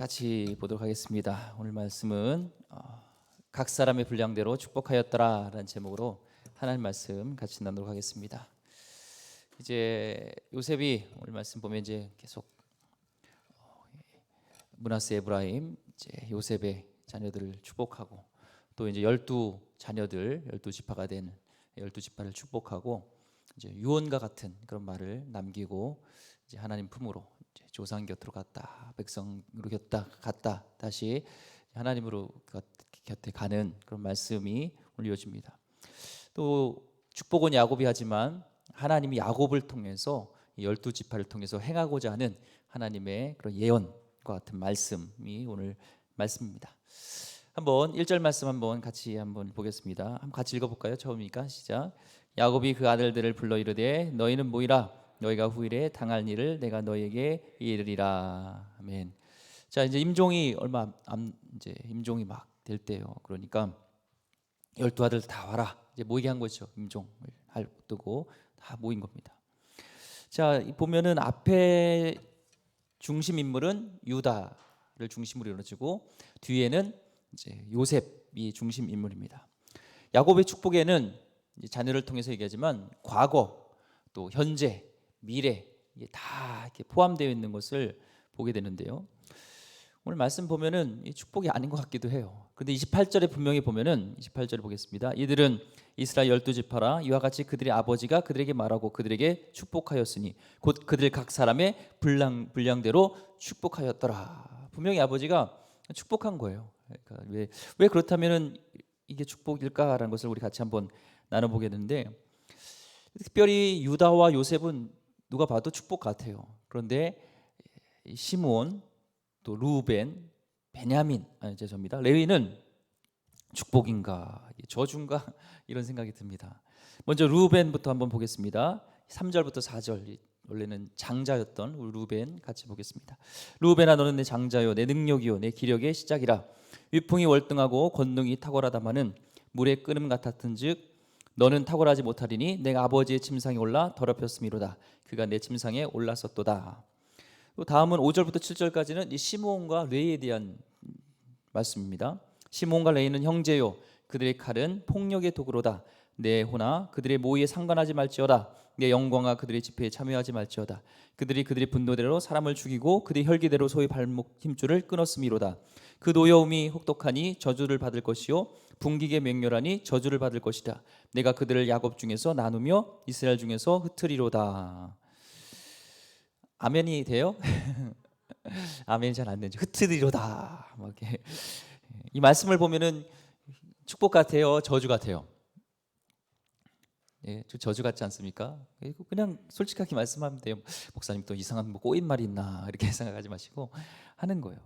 같이 보도록 하겠습니다. 오늘 말씀은 각 사람의 분량대로 축복하였더라라는 제목으로 하나님 말씀 같이 나누도록 하겠습니다. 이제 요셉이 오늘 말씀 보면 이제 계속 므낫세 에브라임 이제 요셉의 자녀들을 축복하고 또 이제 12자녀들 12지파가 된 12지파를 축복하고 이제 유언과 같은 그런 말을 남기고 이제 하나님 품으로 이제 조상 곁으로 갔다 백성으로 갔다 다시 하나님으로 곁에 가는 그런 말씀이 오늘 이어집니다. 또 축복은 야곱이 하지만 하나님이 야곱을 통해서 12지파를 통해서 행하고자 하는 하나님의 그런 예언과 같은 말씀이 오늘 말씀입니다. 한번 1절 말씀 한번 같이 보겠습니다. 한번 같이 읽어볼까요? 처음이니까 시작. 야곱이 그 아들들을 불러 이르되 너희는 모이라 너희가 후일에 당할 일을 내가 너희에게 이르리라. 아멘. 자, 이제 임종이 이제 임종이 막 될 때요. 그러니까 12아들 다 와라. 이제 모이게 한 거죠. 임종을 뜨고 다 모인 겁니다. 자, 보면은 앞에 중심 인물은 유다를 중심으로 이루어지고 뒤에는 이제 요셉이 중심 인물입니다. 야곱의 축복에는 자녀를 통해서 얘기하지만 과거 또 현재 미래 이게 다 이렇게 포함되어 있는 것을 보게 되는데요. 오늘 말씀 보면은 이 축복이 아닌 것 같기도 해요. 그런데 28절에 분명히 보면은 28절을 보겠습니다. 이들은 이스라엘 12지파라 이와 같이 그들의 아버지가 그들에게 말하고 그들에게 축복하였으니 곧 그들 각 사람의 분량대로 축복하였더라. 분명히 아버지가 축복한 거예요. 그러니까 왜 그렇다면은 이게 축복일까라는 것을 우리 같이 한번 나눠보게 되는데 특별히 유다와 요셉은 누가 봐도 축복 같아요. 그런데 시므온 또 루벤, 베냐민, 죄송합니다. 레위는 축복인가 저주인가 이런 생각이 듭니다. 먼저 루벤부터 한번 보겠습니다. 3절부터 4절 원래는 장자였던 우리 루벤 같이 보겠습니다. 루벤아 너는 내 장자요 내 능력이요 내 기력의 시작이라 위풍이 월등하고 권능이 탁월하다마는 물의 끓음 같았은즉 너는 탁월하지 못하리니 내가 아버지의 침상에 올라 더럽혔음이로다. 그가 내 침상에 올랐었도다. 또 다음은 5절부터 7절까지는 이 시므온과 레위에 대한 말씀입니다. 시므온과 레위는 형제요 그들의 칼은 폭력의 도구로다. 내 호나 그들의 모의에 상관하지 말지어다. 내 영광아 그들의 집회에 참여하지 말지어다. 그들이 그들의 분노대로 사람을 죽이고 그들의 혈기대로 소의 발목 힘줄을 끊었음이로다. 그 노여움이 혹독하니 저주를 받을 것이요 분기게 맹렬하니 저주를 받을 것이다. 내가 그들을 야곱 중에서 나누며 이스라엘 중에서 흩으리로다. 아멘이 돼요? 아멘이 잘 안 되죠. 흩으리로다. 이 말씀을 보면은 축복 같아요, 저주 같아요? 예, 저주 같지 않습니까? 그냥 솔직하게 말씀하면 돼요. 목사님 또 이상한 꼬인 말이 있나 이렇게 생각하지 마시고 하는 거예요.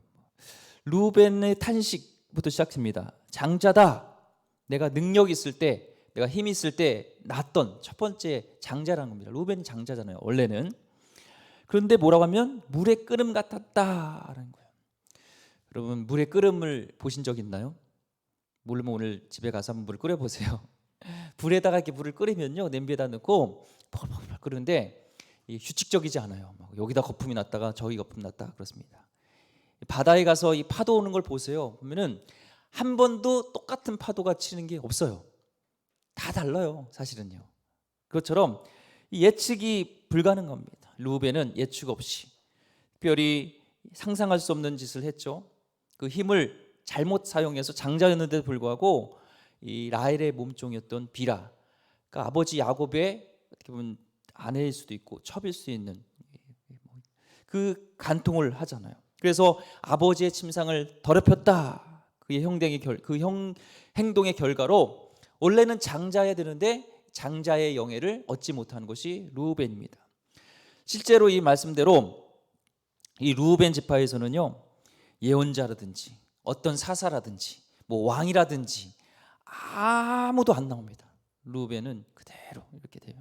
루벤의 탄식부터 시작됩니다. 장자다. 내가 능력 있을 때, 내가 힘 있을 때 낳았던 첫 번째 장자라는 겁니다. 루벤이 장자잖아요, 원래는. 그런데 뭐라고 하면 물의 끓음 같았다라는 거예요. 여러분 물의 끓음을 보신 적 있나요? 물면 오늘 집에 가서 한번 물을 끓여 보세요. 불에다가 이렇게 물을 끓이면요 냄비에다 넣고 펄펄펄 끓는데 규칙적이지 않아요. 여기다 거품이 났다가 저기 거품 났다 그렇습니다. 바다에 가서 이 파도 오는 걸 보세요. 보면은 한 번도 똑같은 파도가 치는 게 없어요. 다 달라요, 사실은요. 그것처럼 예측이 불가능합니다. 루벤은 예측 없이 특별히 상상할 수 없는 짓을 했죠. 그 힘을 잘못 사용해서 장자였는데도 불구하고 이 라헬의 몸종이었던 비라, 그러니까 아버지 야곱의 어떻게 보면 아내일 수도 있고 첩일 수 있는 그 간통을 하잖아요. 그래서 아버지의 침상을 더럽혔다. 그의 행동의 결과로 원래는 장자여야 되는데 장자의 영예를 얻지 못하는 것이 루벤입니다. 실제로 이 말씀대로 이 루벤 지파에서는요 예언자라든지 어떤 사사라든지 뭐 왕이라든지 아무도 안 나옵니다. 루벤은 그대로 이렇게 돼요.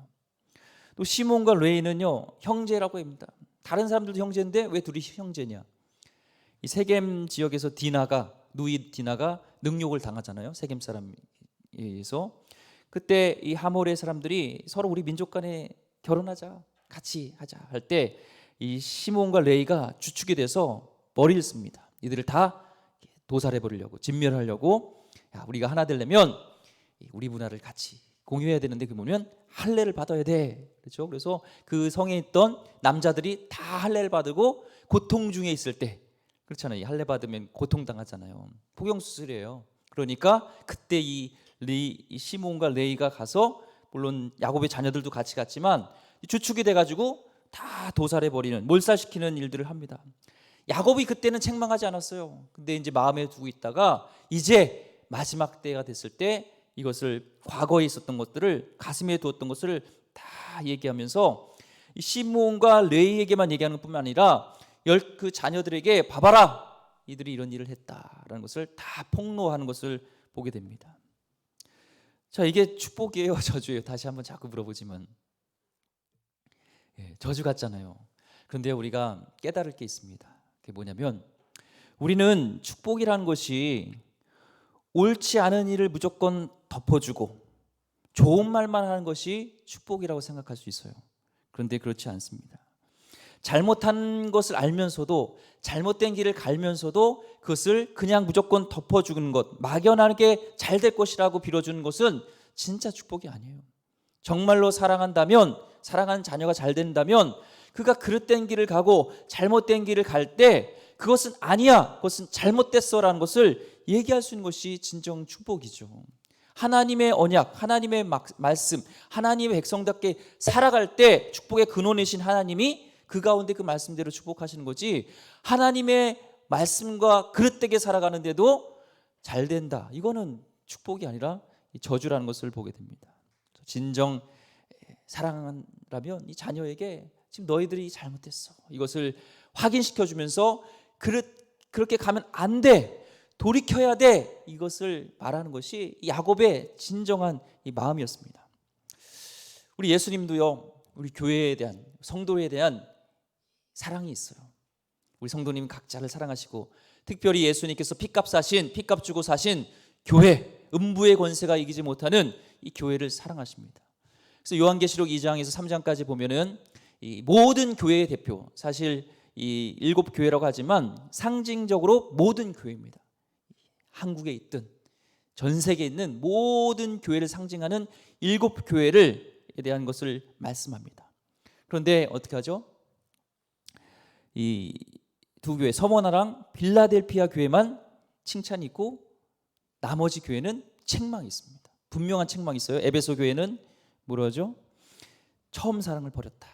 또 시몬과 레위는요 형제라고 합니다. 다른 사람들도 형제인데 왜 둘이 형제냐? 이 세겜 지역에서 누이 디나가 능욕을 당하잖아요. 세겜 사람에 의해서. 그때 이 하몰의 사람들이 서로 우리 민족 간에 결혼하자, 같이 하자 할 때 이 시몬과 레위가 주축이 돼서 머리를 씁니다. 이들을 다 도살해 버리려고, 진멸하려고, 야, 우리가 하나 되려면 우리 문화를 같이 공유해야 되는데 그 보면 할례를 받아야 돼. 그렇죠? 그래서 그 성에 있던 남자들이 다 할례를 받고 고통 중에 있을 때, 그렇잖아요. 이 할례 받으면 고통당하잖아요. 포경 수술이에요. 그러니까 그때 이 시몬과 레이가 가서, 물론 야곱의 자녀들도 같이 갔지만 주축이 돼가지고 다 도살해 버리는, 몰살시키는 일들을 합니다. 야곱이 그때는 책망하지 않았어요. 근데 이제 마음에 두고 있다가 이제 마지막 때가 됐을 때 이것을, 과거에 있었던 것들을, 가슴에 두었던 것을 다 얘기하면서 이 시므온과 레위에게만 얘기하는 것뿐만 아니라 그 자녀들에게, 봐봐라, 이들이 이런 일을 했다라는 것을 다 폭로하는 것을 보게 됩니다. 자, 이게 축복이에요, 저주예요? 다시 한번 자꾸 물어보지만, 저주 같잖아요. 그런데 우리가 깨달을 게 있습니다. 그게 뭐냐면, 우리는 축복이라는 것이 옳지 않은 일을 무조건 덮어주고 좋은 말만 하는 것이 축복이라고 생각할 수 있어요. 그런데 그렇지 않습니다. 잘못한 것을 알면서도, 잘못된 길을 갈면서도 그것을 그냥 무조건 덮어주는 것, 막연하게 잘 될 것이라고 빌어주는 것은 진짜 축복이 아니에요. 정말로 사랑한다면, 사랑하는 자녀가 잘 된다면 그가 그릇된 길을 가고 잘못된 길을 갈 때 그것은 아니야, 그것은 잘못됐어라는 것을 얘기할 수 있는 것이 진정 축복이죠. 하나님의 언약, 하나님의 말씀, 하나님의 백성답게 살아갈 때 축복의 근원이신 하나님이 그 가운데 그 말씀대로 축복하시는 거지, 하나님의 말씀과 그릇되게 살아가는데도 잘 된다, 이거는 축복이 아니라 저주라는 것을 보게 됩니다. 진정 사랑한다면 이 자녀에게 지금 너희들이 잘못했어, 이것을 확인시켜 주면서 그렇게 가면 안 돼, 돌이켜야 돼, 이것을 말하는 것이 야곱의 진정한 이 마음이었습니다. 우리 예수님도요, 우리 교회에 대한, 성도에 대한 사랑이 있어요. 우리 성도님 각자를 사랑하시고, 특별히 예수님께서 피값 주고 사신 교회, 음부의 권세가 이기지 못하는 이 교회를 사랑하십니다. 그래서 요한계시록 2장에서 3장까지 보면은 이 모든 교회의 대표, 사실 이 7교회라고 하지만 상징적으로 모든 교회입니다. 한국에 있든 전 세계에 있는 모든 교회를 상징하는 7교회를 대한 것을 말씀합니다. 그런데 어떻게 하죠? 이 두 교회, 서머나랑 빌라델피아 교회만 칭찬이 있고 나머지 교회는 책망이 있습니다. 분명한 책망이 있어요. 에베소 교회는 뭐라 하죠? 처음 사랑을 버렸다,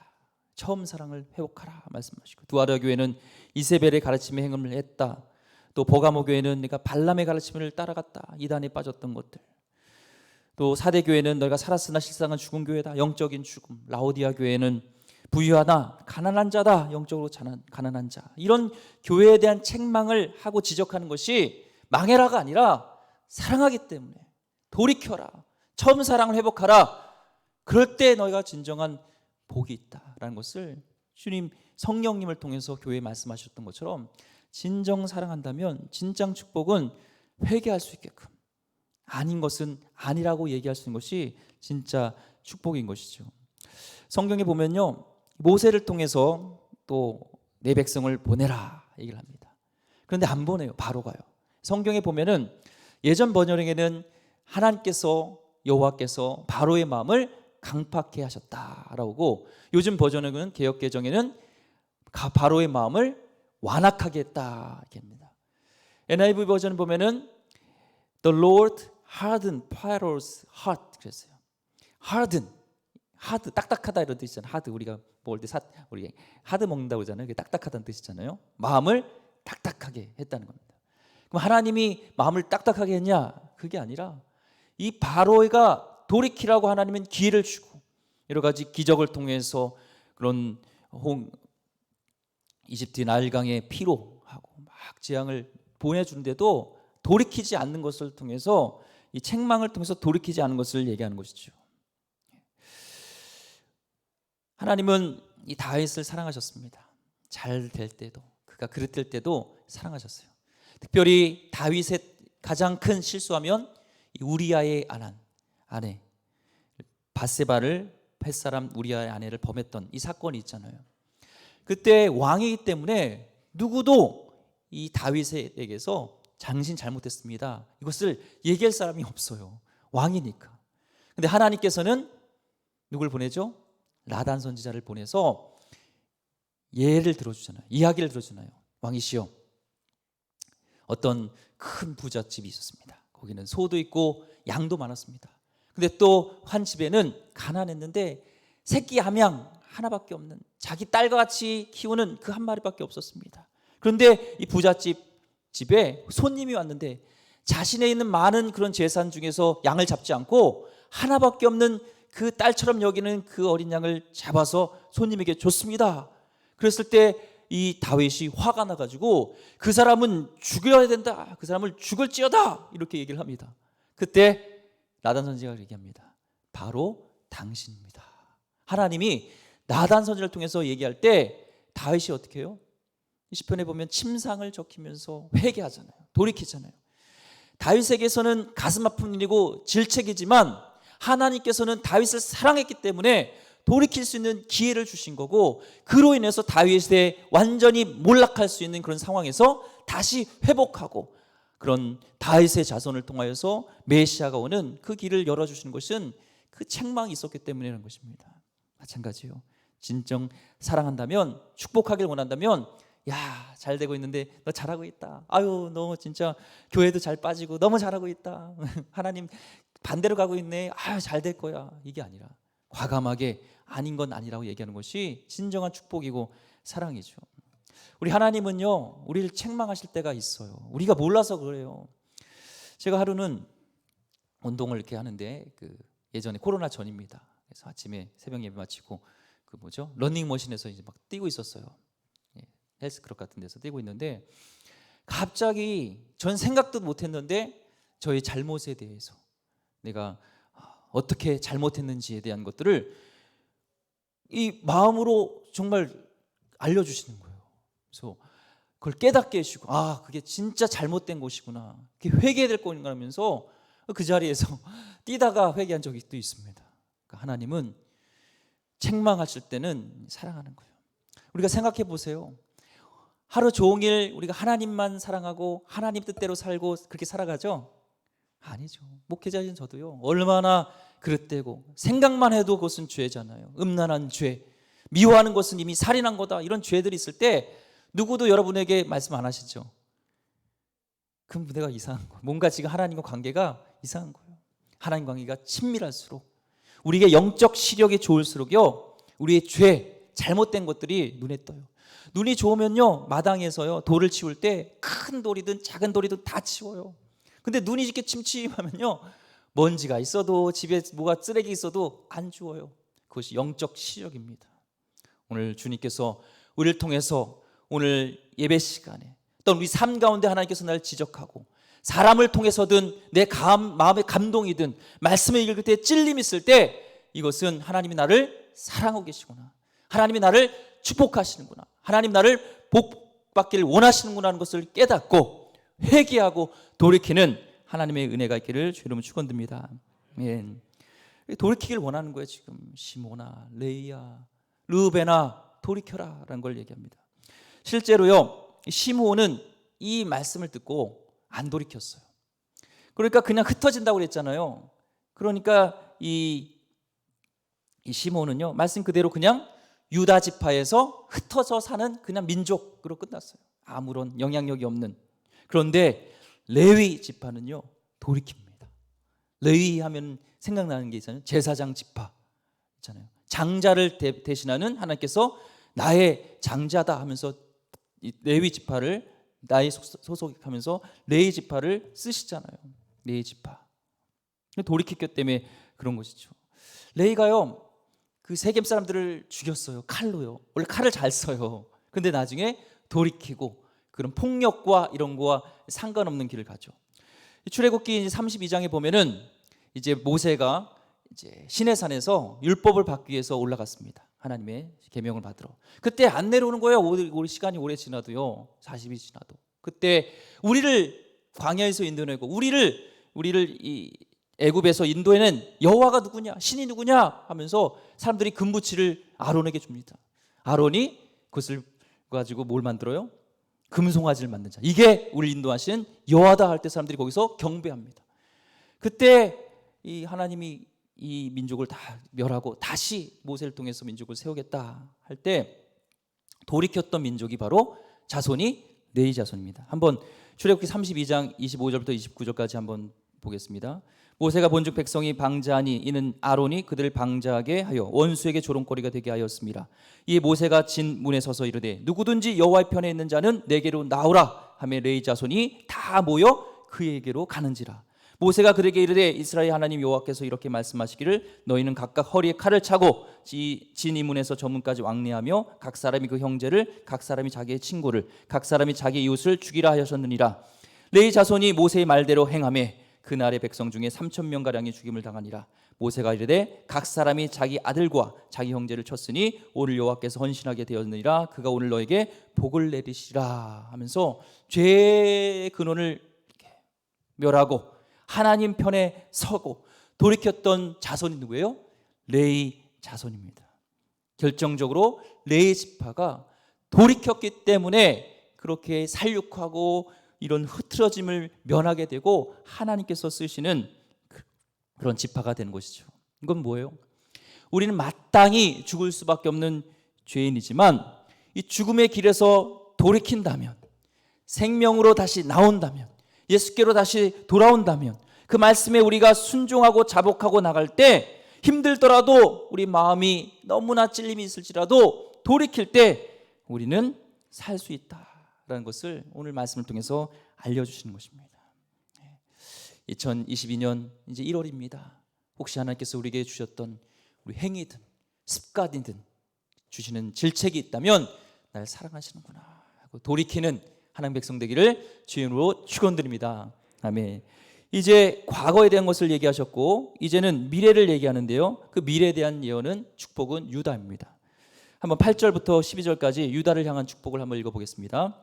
처음 사랑을 회복하라 말씀하시고, 두아라 교회는 이세벨의 가르침에 행음을 했다, 또 버가모 교회는 내가 발람의 가르침을 따라갔다, 이단에 빠졌던 것들, 또 사대 교회는 너희가 살았으나 실상은 죽은 교회다, 영적인 죽음, 라오디아 교회는 부유하다, 가난한 자다, 영적으로 가난한 자, 이런 교회에 대한 책망을 하고 지적하는 것이 망해라가 아니라 사랑하기 때문에 돌이켜라, 처음 사랑을 회복하라, 그럴 때 너희가 진정한 복이 있다라는 것을 주님, 성령님을 통해서 교회에 말씀하셨던 것처럼, 진정 사랑한다면 진짜 축복은 회개할 수 있게끔, 아닌 것은 아니라고 얘기할 수 있는 것이 진짜 축복인 것이죠. 성경에 보면요, 모세를 통해서 또 내 백성을 보내라 얘기를 합니다. 그런데 안 보내요. 바로 가요. 성경에 보면은 예전 번역에는 하나님께서, 여호와께서 바로의 마음을 강팍해 하셨다라고, 요즘 버전에는, 개역개정에는 바로의 마음을 완악하게 했다 이렇게 합니다. NIV 버전 보면은 The Lord hardened Pharaoh's heart 그랬어요. 하드, 딱딱하다 이런 뜻이잖아요. 하드, 우리가 먹을 때 우리 하드 먹는다고 하잖아요. 그게 딱딱하다는 뜻이잖아요. 마음을 딱딱하게 했다는 겁니다. 그럼 하나님이 마음을 딱딱하게 했냐? 그게 아니라 이 바로가 돌이키라고 하나님은 기회를 주고, 여러 가지 기적을 통해서 그런 이집트 나일강의 피로 하고 막 재앙을 보내주는데도 돌이키지 않는 것을 통해서, 이 책망을 통해서 돌이키지 않는 것을 얘기하는 것이죠. 하나님은 이 다윗을 사랑하셨습니다. 잘 될 때도, 그가 그릇될 때도 사랑하셨어요. 특별히 다윗의 가장 큰 실수하면 이 우리아의 아내 밧세바를, 햇사람 우리아의 아내를 범했던 이 사건이 있잖아요. 그때 왕이기 때문에 누구도 이 다윗에게서 당신 잘못했습니다, 이것을 얘기할 사람이 없어요. 왕이니까. 근데 하나님께서는 누굴 보내죠? 나단 선지자를 보내서 예를 들어주잖아요. 이야기를 들어주나요? 왕이시여, 어떤 큰 부잣집이 있었습니다. 거기는 소도 있고 양도 많았습니다. 근데 또 한 집에는 가난했는데 새끼 암양 하나밖에 없는, 자기 딸과 같이 키우는 그 한 마리밖에 없었습니다. 그런데 이 부잣집 집에 손님이 왔는데 자신에 있는 많은 그런 재산 중에서 양을 잡지 않고 하나밖에 없는 그 딸처럼 여기는 그 어린 양을 잡아서 손님에게 줬습니다. 그랬을 때 이 다윗이 화가 나가지고 그 사람은 죽여야 된다, 그 사람을 죽을지어다, 이렇게 얘기를 합니다. 그때 나단 선지자가 얘기합니다. 바로 당신입니다. 하나님이 나단 선지자를 통해서 얘기할 때 다윗이 어떻게 해요? 시편에 보면 침상을 적히면서 회개하잖아요. 돌이키잖아요. 다윗에게서는 가슴 아픈 일이고 질책이지만 하나님께서는 다윗을 사랑했기 때문에 돌이킬 수 있는 기회를 주신 거고, 그로 인해서 다윗의 완전히 몰락할 수 있는 그런 상황에서 다시 회복하고 그런 다윗의 자손을 통하여서 메시아가 오는 그 길을 열어주시는 것은 그 책망이 있었기 때문이라는 것입니다. 마찬가지요. 진정 사랑한다면, 축복하길 원한다면, 야, 잘 되고 있는데 너 잘하고 있다, 아유 너 진짜 교회도 잘 빠지고 너무 잘하고 있다, 하나님 반대로 가고 있네, 아유 잘 될 거야, 이게 아니라 과감하게 아닌 건 아니라고 얘기하는 것이 진정한 축복이고 사랑이죠. 우리 하나님은요, 우리를 책망하실 때가 있어요. 우리가 몰라서 그래요. 제가 하루는 운동을 이렇게 하는데, 예전에 코로나 전입니다. 그래서 아침에 새벽 예배 마치고 러닝머신에서 이제 막 뛰고 있었어요. 헬스클럽 같은 데서 뛰고 있는데 갑자기 전 생각도 못했는데 저의 잘못에 대해서, 내가 어떻게 잘못했는지에 대한 것들을 이 마음으로 정말 알려주시는 거예요. 그래서 그걸 깨닫게 해주시고, 그게 진짜 잘못된 것이구나, 그게 회개해야 될 거구나 하면서 그 자리에서 뛰다가 회개한 적이 또 있습니다. 그러니까 하나님은 책망하실 때는 사랑하는 거예요. 우리가 생각해 보세요. 하루 종일 우리가 하나님만 사랑하고 하나님 뜻대로 살고 그렇게 살아가죠? 아니죠. 목회자인 저도요, 얼마나 그릇되고 생각만 해도 그것은 죄잖아요. 음란한 죄, 미워하는 것은 이미 살인한 거다, 이런 죄들이 있을 때 누구도 여러분에게 말씀 안 하시죠? 그럼 내가 이상한 거예요. 뭔가 지금 하나님과 관계가 이상한 거예요. 하나님 관계가 친밀할수록, 우리에게 영적 시력이 좋을수록요, 우리의 죄, 잘못된 것들이 눈에 떠요. 눈이 좋으면요, 마당에서요 돌을 치울 때 큰 돌이든 작은 돌이든 다 치워요. 근데 눈이 이렇게 침침하면요, 먼지가 있어도 집에 뭐가 쓰레기 있어도 안 주워요. 그것이 영적 시력입니다. 오늘 주님께서 우리를 통해서 오늘 예배 시간에 어떤 우리 삶 가운데 하나님께서 나를 지적하고, 사람을 통해서든 내 마음의 감동이든 말씀을 읽을 때 찔림이 있을 때, 이것은 하나님이 나를 사랑하고 계시구나, 하나님이 나를 축복하시는구나, 하나님 나를 복받기를 원하시는구나 하는 것을 깨닫고 회개하고 돌이키는 하나님의 은혜가 있기를 주 이름으로 축원드립니다. 아멘. 돌이키길 원하는 거예요. 지금 시몬아, 레이야, 르우벤아, 돌이켜라 라는 걸 얘기합니다. 실제로요, 시므온은 이 말씀을 듣고 안 돌이켰어요. 그러니까 그냥 흩어진다고 그랬잖아요. 그러니까 이 시므온은요, 말씀 그대로 그냥 유다 지파에서 흩어져 사는 그냥 민족으로 끝났어요. 아무런 영향력이 없는. 그런데 레위 지파는요, 돌이킵니다. 레위 하면 생각나는 게 있잖아요. 제사장 지파 있잖아요. 장자를 대신하는 하나님께서 나의 장자다 하면서 레위 지파를 나의 소속하면서 레위 지파를 쓰시잖아요. 레위 지파. 돌이켰기 때문에 그런 것이죠. 레위가요, 그 세겜 사람들을 죽였어요. 칼로요. 원래 칼을 잘 써요. 근데 나중에 돌이키고 그런 폭력과 이런 거와 상관없는 길을 가죠. 출애굽기 32장에 보면은 이제 모세가 이제 시내산에서 율법을 받기 위해서 올라갔습니다. 하나님의 계명을 받으러. 그때 안 내려오는 거예요. 우리 시간이 오래 지나도요. 40이 지나도. 그때 우리를 광야에서 인도해내고 우리를 이 애굽에서 인도해낸 여호와가 누구냐, 신이 누구냐 하면서 사람들이 금부치를 아론에게 줍니다. 아론이 그것을 가지고 뭘 만들어요? 금송아지를 만든 자, 이게 우리 인도하신 여호와다 할 때 사람들이 거기서 경배합니다. 그때 이 하나님이 이 민족을 다 멸하고 다시 모세를 통해서 민족을 세우겠다 할 때 돌이켰던 민족이 바로 자손이 레위 자손입니다. 한번 출애굽기 32장 25절부터 29절까지 한번 보겠습니다. 모세가 본즉 백성이 방자하니 이는 아론이 그들을 방자하게 하여 원수에게 조롱거리가 되게 하였습니다. 이에 모세가 진 문에 서서 이르되 누구든지 여호와의 편에 있는 자는 내게로 나오라 하며 레위 자손이 다 모여 그에게로 가는지라. 모세가 그들에게 이르되 이스라엘 하나님 여호와께서 이렇게 말씀하시기를 너희는 각각 허리에 칼을 차고 진 이 문에서 저 문까지 왕래하며 각 사람이 그 형제를 각 사람이 자기의 친구를 각 사람이 자기 이웃을 죽이라 하셨느니라. 레위 자손이 모세의 말대로 행하매 그날의 백성 중에 3,000명가량이 죽임을 당하니라. 모세가 이르되 각 사람이 자기 아들과 자기 형제를 쳤으니 오늘 여호와께서 헌신하게 되었느니라. 그가 오늘 너에게 복을 내리시라 하면서 죄의 근원을 멸하고 하나님 편에 서고 돌이켰던 자손이 누구예요? 레위 자손입니다. 결정적으로 레위 지파가 돌이켰기 때문에 그렇게 살육하고 이런 흐트러짐을 면하게 되고 하나님께서 쓰시는 그런 지파가 되는 것이죠. 이건 뭐예요? 우리는 마땅히 죽을 수밖에 없는 죄인이지만 이 죽음의 길에서 돌이킨다면, 생명으로 다시 나온다면, 예수께로 다시 돌아온다면, 그 말씀에 우리가 순종하고 자복하고 나갈 때 힘들더라도 우리 마음이 너무나 찔림이 있을지라도 돌이킬 때 우리는 살 수 있다라는 것을 오늘 말씀을 통해서 알려주시는 것입니다. 2022년 이제 1월입니다. 혹시 하나님께서 우리에게 주셨던 우리 행위든 습관이든 주시는 질책이 있다면 날 사랑하시는구나 하고 돌이키는 하나님 백성 되기를 주님으로 축원드립니다. 아멘. 이제 과거에 대한 것을 얘기하셨고 이제는 미래를 얘기하는데요. 그 미래에 대한 예언은 축복은 유다입니다. 한번 8절부터 12절까지 유다를 향한 축복을 한번 읽어보겠습니다.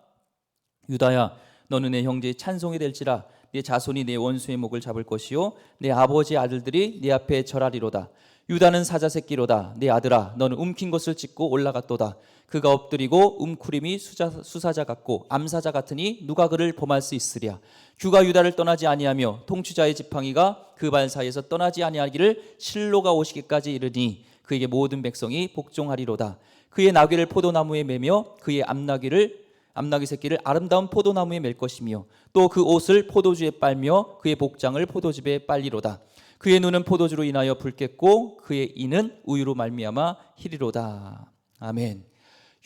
유다야 너는 내 형제의 찬송이 될지라 네 자손이 내 원수의 목을 잡을 것이요 내 아버지의 아들들이 네 앞에 절하리로다. 유다는 사자 새끼로다. 네 아들아 너는 움킨 것을 찢고 올라갔도다. 그가 엎드리고 움쿠림이 수사자 같고 암사자 같으니 누가 그를 범할 수 있으랴. 규가 유다를 떠나지 아니하며 통치자의 지팡이가 그 발 사이에서 떠나지 아니하기를 실로가 오시기까지 이르니 그에게 모든 백성이 복종하리로다. 그의 나귀를 포도나무에 매며 그의 암나귀 새끼를 아름다운 포도나무에 맬 것이며 또 그 옷을 포도주에 빨며 그의 복장을 포도즙에 빨리로다. 그의 눈은 포도주로 인하여 붉겠고 그의 이는 우유로 말미암아 희리로다. 아멘.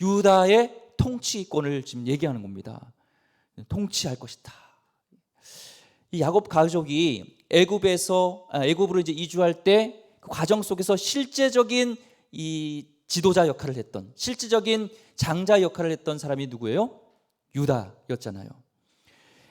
유다의 통치권을 지금 얘기하는 겁니다. 통치할 것이다. 이 야곱 가족이 애굽으로 이제 이주할 때 그 과정 속에서 실제적인 이 지도자 역할을 했던, 실질적인 장자 역할을 했던 사람이 누구예요? 유다였잖아요.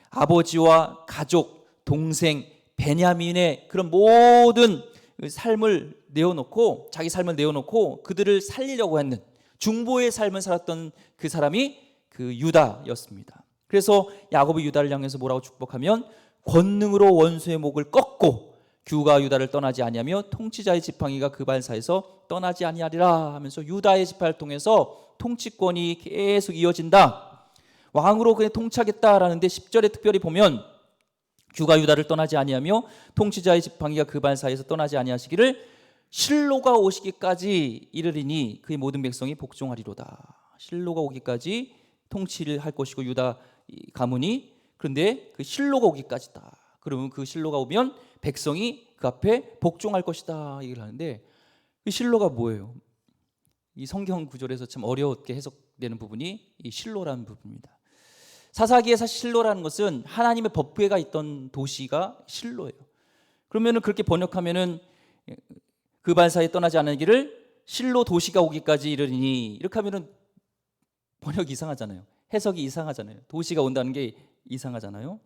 아버지와 가족, 동생, 베냐민의 그런 모든 삶을 내어놓고, 자기 삶을 내어놓고 그들을 살리려고 했는 중보의 삶을 살았던 그 사람이 그 유다였습니다. 그래서 야곱이 유다를 향해서 뭐라고 축복하면 권능으로 원수의 목을 꺾고 규가 유다를 떠나지 아니하며 통치자의 지팡이가 그 발 사이에서 떠나지 아니하리라 하면서 유다의 지파를 통해서 통치권이 계속 이어진다. 왕으로 그냥 통치하겠다라는데 10절에 특별히 보면 규가 유다를 떠나지 아니하며 통치자의 지팡이가 그 발 사이에서 떠나지 아니하시기를 실로가 오시기까지 이르리니 그의 모든 백성이 복종하리로다. 실로가 오기까지 통치를 할 것이고 유다 가문이, 그런데 그 실로가 오기까지다. 그러면 그 실로가 오면 백성이 그 앞에 복종할 것이다 얘기를 하는데, 그 실로가 뭐예요? 이 성경 구절에서 참 어렵게 해석되는 부분이 이 실로라는 부분입니다. 사사기에 사실 실로라는 것은 하나님의 법궤가 있던 도시가 실로예요. 그러면은 그렇게 번역하면은 그 발 사이에 떠나지 않은 길을 실로 도시가 오기까지 이르리니, 이렇게 하면은 번역이 이상하잖아요. 해석이 이상하잖아요. 도시가 온다는 게 이상하잖아요.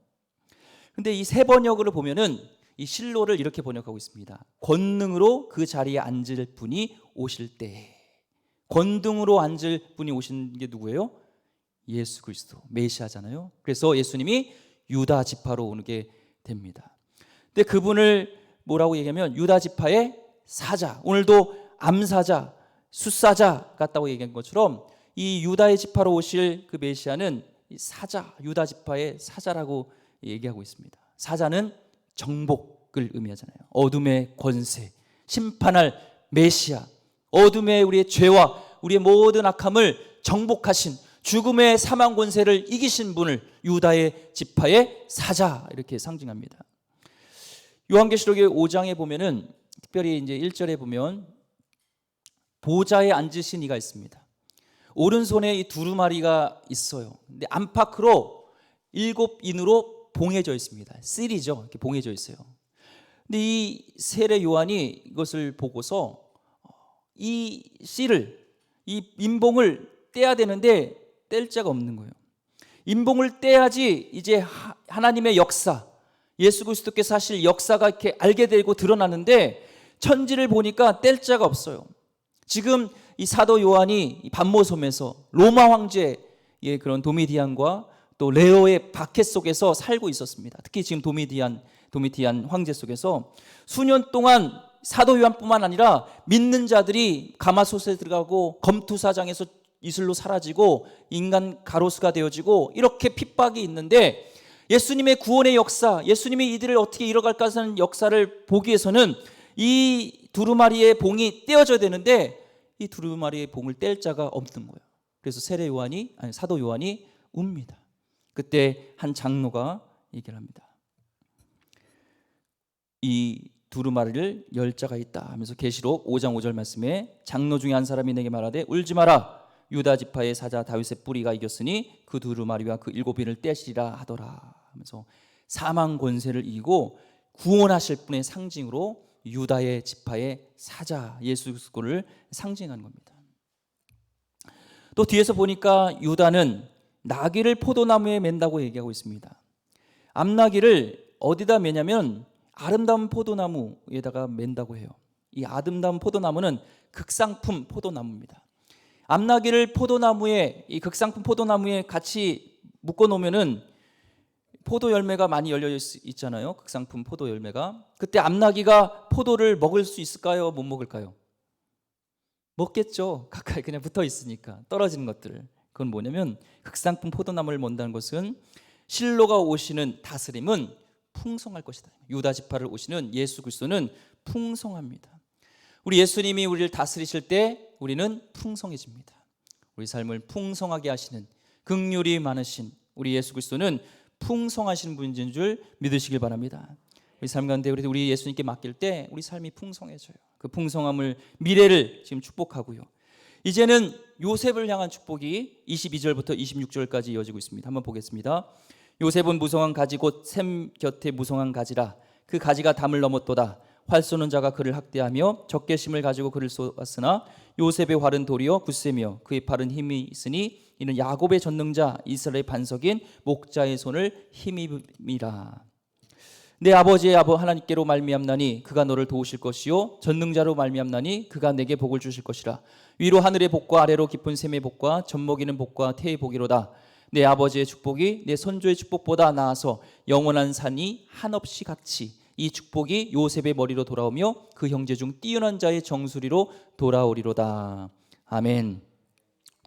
근데 이 세 번역을 보면은 이 실로를 이렇게 번역하고 있습니다. 권능으로 그 자리에 앉을 분이 오실 때. 권능으로 앉을 분이 오신 게 누구예요? 예수 그리스도, 메시아잖아요. 그래서 예수님이 유다 지파로 오게 됩니다. 근데 그분을 뭐라고 얘기하면 유다 지파의 사자, 오늘도 암사자, 숫사자 같다고 얘기한 것처럼 이 유다의 지파로 오실 그 메시아는 이 사자, 유다 지파의 사자라고 얘기하고 있습니다. 사자는 정복을 의미하잖아요. 어둠의 권세, 심판할 메시아, 어둠의 우리의 죄와 우리의 모든 악함을 정복하신, 죽음의 사망 권세를 이기신 분을 유다의 지파의 사자 이렇게 상징합니다. 요한계시록의 5장에 보면은 특별히 이제 1절에 보면 보좌에 앉으신 이가 있습니다. 오른손에 이 두루마리가 있어요. 근데 안팎으로 7인으로 봉해져 있습니다. 실이죠. 이렇게 봉해져 있어요. 근데 이 세례 요한이 이것을 보고서 이 실을, 이 인봉을 떼야 되는데 뗄 자가 없는 거예요. 인봉을 떼야지 이제 하나님의 역사, 예수 그리스도께서 하실 역사가 이렇게 알게 되고 드러나는데 천지를 보니까 뗄 자가 없어요. 지금 이 사도 요한이 반모섬에서 로마 황제의 그런 도미디안과 또 레오의 박해 속에서 살고 있었습니다. 특히 지금 도미디안 황제 속에서 수년 동안 사도 요한뿐만 아니라 믿는 자들이 가마솥에 들어가고 검투사장에서 이슬로 사라지고 인간 가로수가 되어지고 이렇게 핍박이 있는데 예수님의 구원의 역사, 예수님이 이들을 어떻게 이뤄갈까 하는 역사를 보기 위해서는 이 두루마리의 봉이 떼어져야 되는데 이 두루마리의 봉을 뗄 자가 없는 거예요. 그래서 사도 요한이 웁니다. 그때 한 장로가 얘기를 합니다. 이 두루마리를 열 자가 있다 하면서 계시록 5장 5절 말씀에 장로 중에 한 사람이 내게 말하되 울지 마라, 유다 지파의 사자 다윗의 뿌리가 이겼으니 그 두루마리와 그 7인을 떼시리라 하더라 하면서 사망 권세를 이기고 구원하실 분의 상징으로 유다의 지파의 사자 예수 그리스도를 상징한 겁니다. 또 뒤에서 보니까 유다는 나귀를 포도나무에 맨다고 얘기하고 있습니다. 암나귀를 어디다 매냐면 아름다운 포도나무에다가 맨다고 해요. 이 아름다운 포도나무는 극상품 포도나무입니다. 암나귀를 포도나무에, 이 극상품 포도나무에 같이 묶어 놓으면은 포도 열매가 많이 열려 있잖아요. 극상품 포도 열매가. 그때 암나귀가 포도를 먹을 수 있을까요? 못 먹을까요? 먹겠죠. 가까이 그냥 붙어 있으니까 떨어지는 것들을. 그건 뭐냐면 극상품 포도나무를 먼다는 것은 실로가 오시는 다스림은 풍성할 것이다. 유다 지파를 오시는 예수 그리스도는 풍성합니다. 우리 예수님이 우리를 다스리실 때 우리는 풍성해집니다. 우리 삶을 풍성하게 하시는 긍휼이 많으신 우리 예수 그리스도는 풍성하신 분인 줄 믿으시길 바랍니다. 우리 삶 가운데 우리 예수님께 맡길 때 우리 삶이 풍성해져요. 그 풍성함을, 미래를 지금 축복하고요. 이제는 요셉을 향한 축복이 22절부터 26절까지 이어지고 있습니다. 한번 보겠습니다. 요셉은 무성한 가지 곧 샘 곁에 무성한 가지라. 그 가지가 담을 넘었도다. 활 쏘는 자가 그를 학대하며 적개심을 가지고 그를 쏘았으나 요셉의 활은 도리어 굳세며 그의 팔은 힘이 있으니 이는 야곱의 전능자 이스라엘의 반석인 목자의 손을 힘입니라. 내 아버지의 하나님께로 말미암나니 그가 너를 도우실 것이요 전능자로 말미암나니 그가 내게 복을 주실 것이라. 위로 하늘의 복과 아래로 깊은 샘의 복과 젖먹이는 복과 태의 복이로다. 내 아버지의 축복이 내 선조의 축복보다 나아서 영원한 산이 한없이 같이 이 축복이 요셉의 머리로 돌아오며 그 형제 중 뛰어난 자의 정수리로 돌아오리로다. 아멘.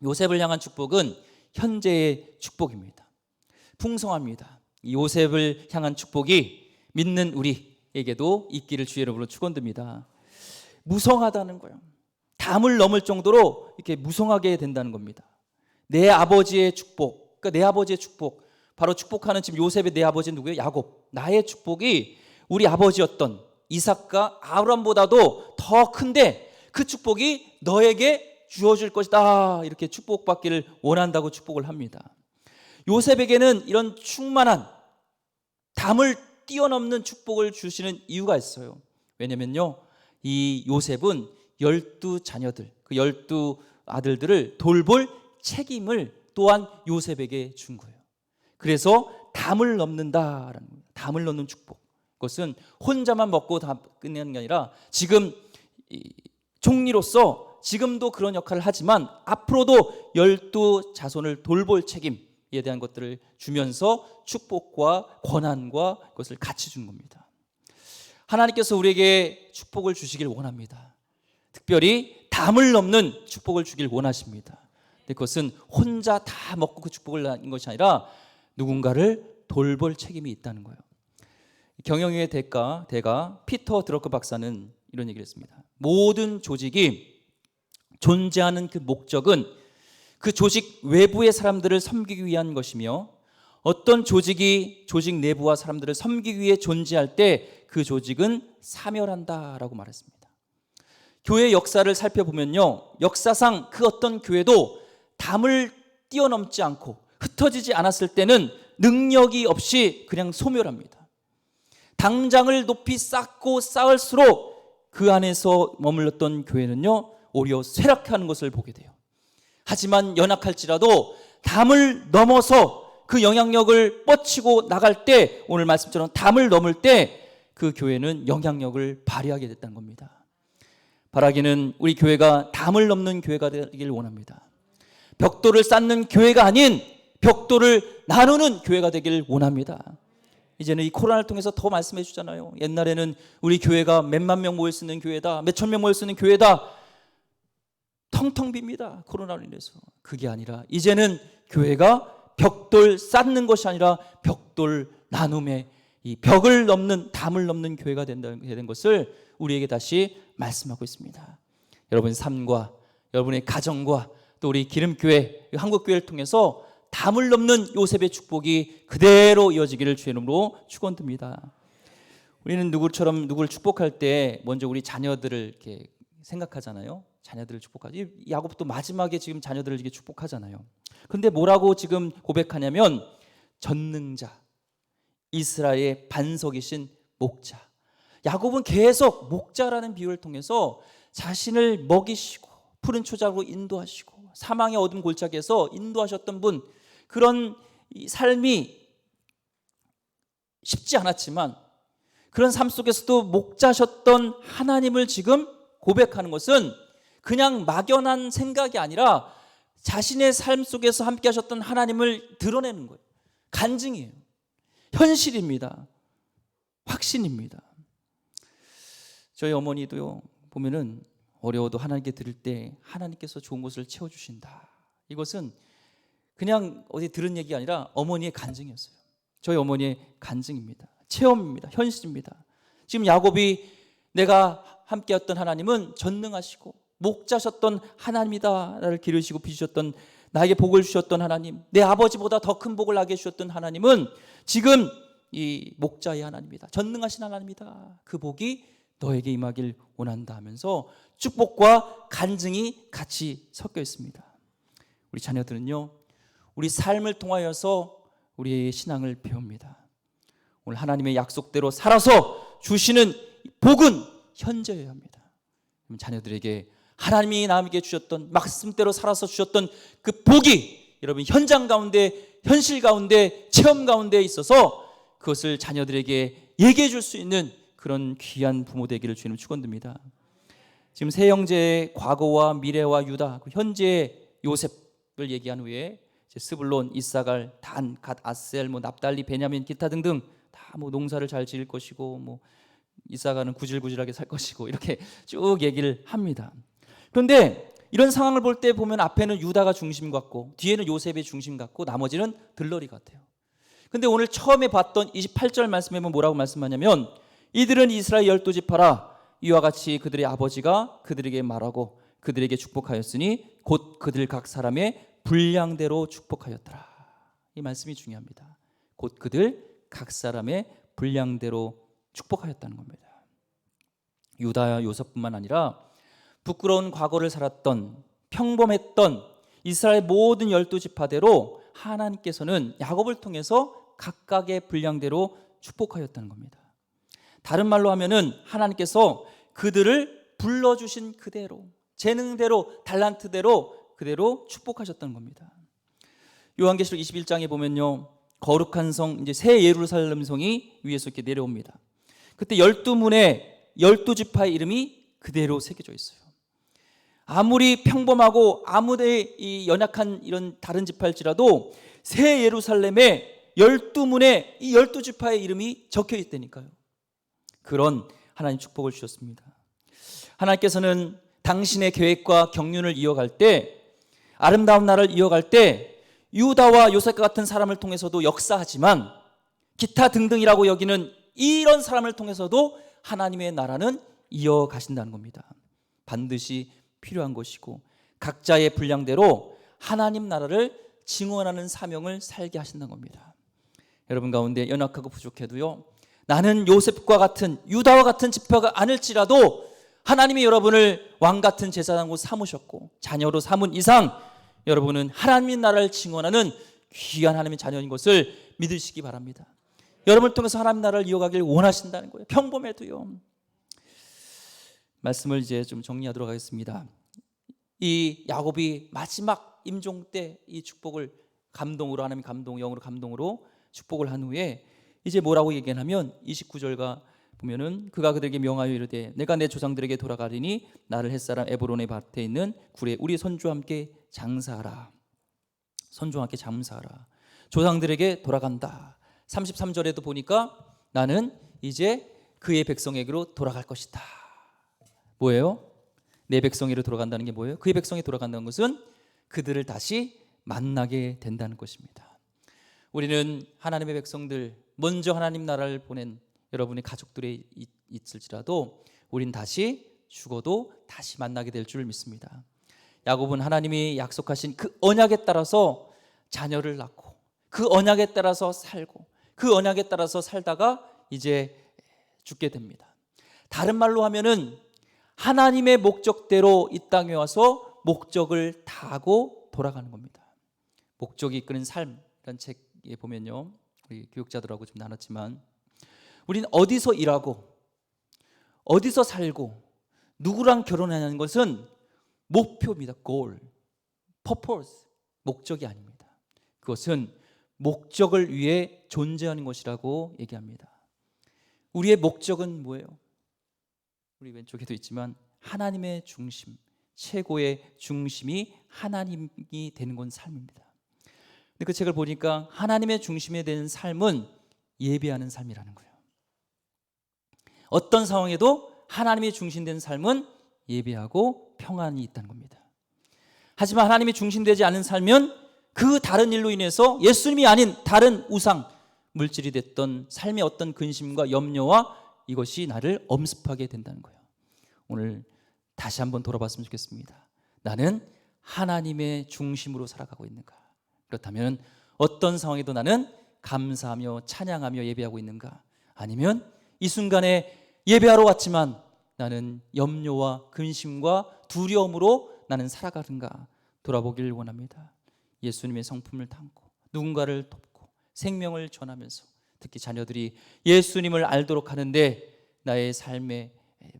요셉을 향한 축복은 현재의 축복입니다. 풍성합니다. 이 요셉을 향한 축복이 믿는 우리에게도 있기를 주의 이름으로 축원드립니다. 무성하다는 거예요. 담을 넘을 정도로 이렇게 무성하게 된다는 겁니다. 내 아버지의 축복, 그러니까 내 아버지의 축복, 바로 축복하는 지금 요셉의 내 아버지는 누구예요? 야곱. 나의 축복이 우리 아버지였던 이삭과 아브람보다도 더 큰데 그 축복이 너에게 주어질 것이다. 이렇게 축복받기를 원한다고 축복을 합니다. 요셉에게는 이런 충만한 담을 뛰어넘는 축복을 주시는 이유가 있어요. 왜냐면요, 이 요셉은 12자녀들, 그 12아들들을 돌볼 책임을 또한 요셉에게 준 거예요. 그래서 담을 넘는다라는 거예요. 담을 넘는 축복. 그것은 혼자만 먹고 다 끝내는 게 아니라 지금 총리로서 지금도 그런 역할을 하지만 앞으로도 12자손을 돌볼 책임에 대한 것들을 주면서 축복과 권한과 그것을 같이 준 겁니다. 하나님께서 우리에게 축복을 주시길 원합니다. 특별히 담을 넘는 축복을 주길 원하십니다. 근데 그것은 혼자 다 먹고 그 축복을 낳는 것이 아니라 누군가를 돌볼 책임이 있다는 거예요. 경영의 대가 피터 드러크 박사는 이런 얘기를 했습니다. 모든 조직이 존재하는 그 목적은 그 조직 외부의 사람들을 섬기기 위한 것이며, 어떤 조직이 조직 내부와 사람들을 섬기기 위해 존재할 때 그 조직은 사멸한다라고 말했습니다. 교회의 역사를 살펴보면요, 역사상 그 어떤 교회도 담을 뛰어넘지 않고 흩어지지 않았을 때는 능력이 없이 그냥 소멸합니다. 당장을 높이 쌓고 쌓을수록 그 안에서 머물렀던 교회는요, 오히려 쇠락하는 것을 보게 돼요. 하지만 연약할지라도 담을 넘어서 그 영향력을 뻗치고 나갈 때, 오늘 말씀처럼 담을 넘을 때 그 교회는 영향력을 발휘하게 됐다는 겁니다. 바라기는 우리 교회가 담을 넘는 교회가 되길 원합니다. 벽돌을 쌓는 교회가 아닌 벽돌을 나누는 교회가 되길 원합니다. 이제는 이 코로나를 통해서 더 말씀해 주잖아요. 옛날에는 우리 교회가 몇만 명 모일 수 있는 교회다, 몇천 명 모일 수 있는 교회다, 텅텅 빕니다. 코로나로 인해서. 그게 아니라 이제는 교회가 벽돌 쌓는 것이 아니라 벽돌 나눔의 이 벽을 넘는, 담을 넘는 교회가 된 것을 우리에게 다시 말씀하고 있습니다. 여러분의 삶과 여러분의 가정과 또 우리 기름교회, 한국교회를 통해서 담을 넘는 요셉의 축복이 그대로 이어지기를 주의 이름으로 축원드립니다. 우리는 누구를 축복할 때 먼저 우리 자녀들을 이렇게 생각하잖아요. 자녀들을 축복하지. 야곱도 마지막에 지금 자녀들을 이렇게 축복하잖아요. 근데 뭐라고 지금 고백하냐면, 전능자, 이스라엘의 반석이신 목자. 야곱은 계속 목자라는 비유를 통해서 자신을 먹이시고 푸른 초장으로 인도하시고 사망의 어둠 골짜기에서 인도하셨던 분, 그런 삶이 쉽지 않았지만 그런 삶 속에서도 목자셨던 하나님을 지금 고백하는 것은 그냥 막연한 생각이 아니라 자신의 삶 속에서 함께 하셨던 하나님을 드러내는 거예요. 간증이에요. 현실입니다. 확신입니다. 저희 어머니도요, 보면은 어려워도 하나님께 드릴 때 하나님께서 좋은 것을 채워주신다. 이것은 그냥 어디 들은 얘기 아니라 어머니의 간증이었어요. 저희 어머니의 간증입니다. 체험입니다. 현실입니다. 지금 야곱이 내가 함께했던 하나님은 전능하시고 목자셨던 하나님이다. 나를 기르시고 빚으셨던, 나에게 복을 주셨던 하나님, 내 아버지보다 더 큰 복을 나게 주셨던 하나님은 지금 이 목자의 하나님이다. 전능하신 하나님이다. 그 복이 너에게 임하길 원한다 하면서 축복과 간증이 같이 섞여 있습니다. 우리 자녀들은요, 우리 삶을 통하여서 우리의 신앙을 배웁니다. 오늘 하나님의 약속대로 살아서 주시는 복은 현재여야 합니다. 자녀들에게 하나님이 남에게 주셨던, 말씀대로 살아서 주셨던 그 복이 여러분 현장 가운데, 현실 가운데, 체험 가운데 있어서 그것을 자녀들에게 얘기해 줄 수 있는 그런 귀한 부모 되기를 주님 축원드립니다. 지금 세 형제의 과거와 미래와 유다, 현재의 요셉을 얘기한 후에 스불론, 이사갈, 단, 갓, 아셀, 납달리, 베냐민, 기타 등등 다 농사를 잘 지을 것이고 이사갈은 구질구질하게 살 것이고 이렇게 쭉 얘기를 합니다. 그런데 이런 상황을 볼 때 보면 앞에는 유다가 중심 같고 뒤에는 요셉의 중심 같고 나머지는 들러리 같아요. 근데 오늘 처음에 봤던 28절 말씀에 보면 뭐라고 말씀하냐면, 이들은 이스라엘 12지파라 이와 같이 그들의 아버지가 그들에게 말하고 그들에게 축복하였으니 곧 그들 각 사람의 분량대로 축복하였더라. 이 말씀이 중요합니다. 곧 그들 각 사람의 분량대로 축복하였다는 겁니다. 유다와 요셉뿐만 아니라 부끄러운 과거를 살았던, 평범했던 이스라엘 모든 12지파대로 하나님께서는 야곱을 통해서 각각의 분량대로 축복하였다는 겁니다. 다른 말로 하면은 하나님께서 그들을 불러주신 그대로, 재능대로, 달란트대로 그대로 축복하셨다는 겁니다. 요한계시록 21장에 보면요, 거룩한 성, 이제 새 예루살렘 성이 위에서 이렇게 내려옵니다. 그때 12문의 12지파의 이름이 그대로 새겨져 있어요. 아무리 평범하고 아무리 이 연약한 이런 다른 지파일지라도 새 예루살렘에 12문의 이 12지파의 이름이 적혀 있다니까요. 그런 하나님 축복을 주셨습니다. 하나님께서는 당신의 계획과 경륜을 이어갈 때 아름다운 나라를 이어갈 때 유다와 요셉과 같은 사람을 통해서도 역사하지만 기타 등등이라고 여기는 이런 사람을 통해서도 하나님의 나라는 이어가신다는 겁니다. 반드시 필요한 것이고 각자의 분량대로 하나님 나라를 증언하는 사명을 살게 하신다는 겁니다. 여러분 가운데 연약하고 부족해도요, 나는 요셉과 같은 유다와 같은 지파가 아닐지라도 하나님이 여러분을 왕 같은 제사장으로 삼으셨고 자녀로 삼은 이상 여러분은 하나님의 나라를 증언하는 귀한 하나님의 자녀인 것을 믿으시기 바랍니다. 여러분을 통해서 하나님 나라를 이어가길 원하신다는 거예요. 평범해도요. 말씀을 이제 좀 정리하도록 하겠습니다. 이 야곱이 마지막 임종 때 이 축복을 감동으로, 하나님 감동, 영으로 감동으로 축복을 한 후에 이제 뭐라고 얘기하냐면 29절가 보면은 그가 그들에게 명하여 이르되 내가 내 조상들에게 돌아가리니 나를 햇사람 에브론의 밭에 있는 굴에 우리 손주와 함께 장사하라. 손주와 함께 장사하라. 조상들에게 돌아간다. 33절에도 보니까 나는 이제 그의 백성에게로 돌아갈 것이다. 뭐예요? 내 백성에게로 돌아간다는 게 뭐예요? 그의 백성에 돌아간다는 것은 그들을 다시 만나게 된다는 것입니다. 우리는 하나님의 백성들, 먼저 하나님 나라를 보낸 여러분의 가족들이 있을지라도 우린 다시 죽어도 다시 만나게 될 줄 믿습니다. 야곱은 하나님이 약속하신 그 언약에 따라서 자녀를 낳고 그 언약에 따라서 살고 그 언약에 따라서 살다가 이제 죽게 됩니다. 다른 말로 하면은 하나님의 목적대로 이 땅에 와서 목적을 다하고 돌아가는 겁니다. 목적이 이끄는 삶이라는 책에 보면요, 우리 교육자들하고 좀 나눴지만 우리는 어디서 일하고 어디서 살고 누구랑 결혼하냐는 것은 목표입니다. goal, purpose, 목적이 아닙니다. 그것은 목적을 위해 존재하는 것이라고 얘기합니다. 우리의 목적은 뭐예요? 우리 왼쪽에도 있지만 하나님의 중심, 최고의 중심이 하나님이 되는 건 삶입니다. 근데 그 책을 보니까 하나님의 중심이 되는 삶은 예배하는 삶이라는 거예요. 어떤 상황에도 하나님이 중심된 삶은 예배하고 평안이 있다는 겁니다. 하지만 하나님이 중심되지 않은 삶은 그 다른 일로 인해서 예수님이 아닌 다른 우상, 물질이 됐던 삶의 어떤 근심과 염려와 이것이 나를 엄습하게 된다는 거예요. 오늘 다시 한번 돌아봤으면 좋겠습니다. 나는 하나님의 중심으로 살아가고 있는가? 그렇다면 어떤 상황에도 나는 감사하며 찬양하며 예배하고 있는가? 아니면 이 순간에 예배하러 왔지만 나는 염려와 근심과 두려움으로 나는 살아가는가? 돌아보길 원합니다. 예수님의 성품을 담고 누군가를 돕고 생명을 전하면서 특히 자녀들이 예수님을 알도록 하는데 나의 삶의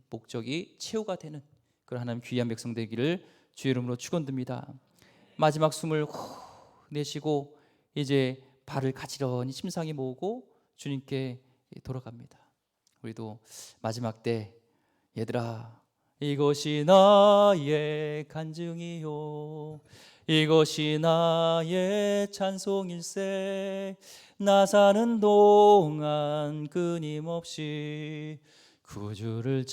목적이 최후가 되는 그런 하나님 귀한 백성 되기를 주의 이름으로 축원드립니다. 마지막 숨을 후 내쉬고 이제 발을 가지런히 심상히 모으고 주님께 돌아갑니다. 우리도 마지막 때 얘들아 이것이 나의 간증이요 이것이 나의 찬송일세 나 사는 동안 끊임없이 구주를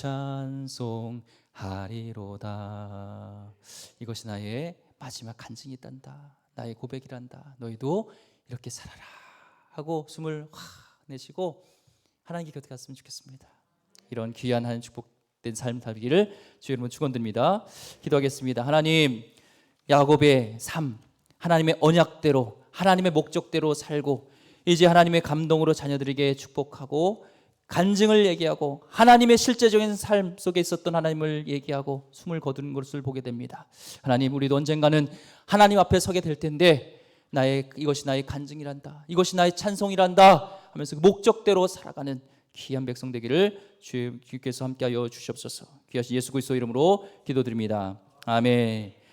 찬송하리로다. 이것이 나의 마지막 간증이 있단다. 나의 고백이란다. 너희도 이렇게 살아라 하고 숨을 확 내쉬고 하나님께 곁에 갔으면 좋겠습니다. 이런 귀한 하나님 축복된 삶 살기를 주의 이름으로 축원드립니다. 기도하겠습니다. 하나님, 야곱의 삶, 하나님의 언약대로 하나님의 목적대로 살고 이제 하나님의 감동으로 자녀들에게 축복하고 간증을 얘기하고 하나님의 실제적인 삶 속에 있었던 하나님을 얘기하고 숨을 거두는 것을 보게 됩니다. 하나님, 우리도 언젠가는 하나님 앞에 서게 될 텐데 이것이 나의 간증이란다, 이것이 나의 찬송이란다 하면서 목적대로 살아가는 귀한 백성 되기를 주께서 함께하여 주시옵소서. 귀하신 예수 그리스도 이름으로 기도드립니다. 아멘.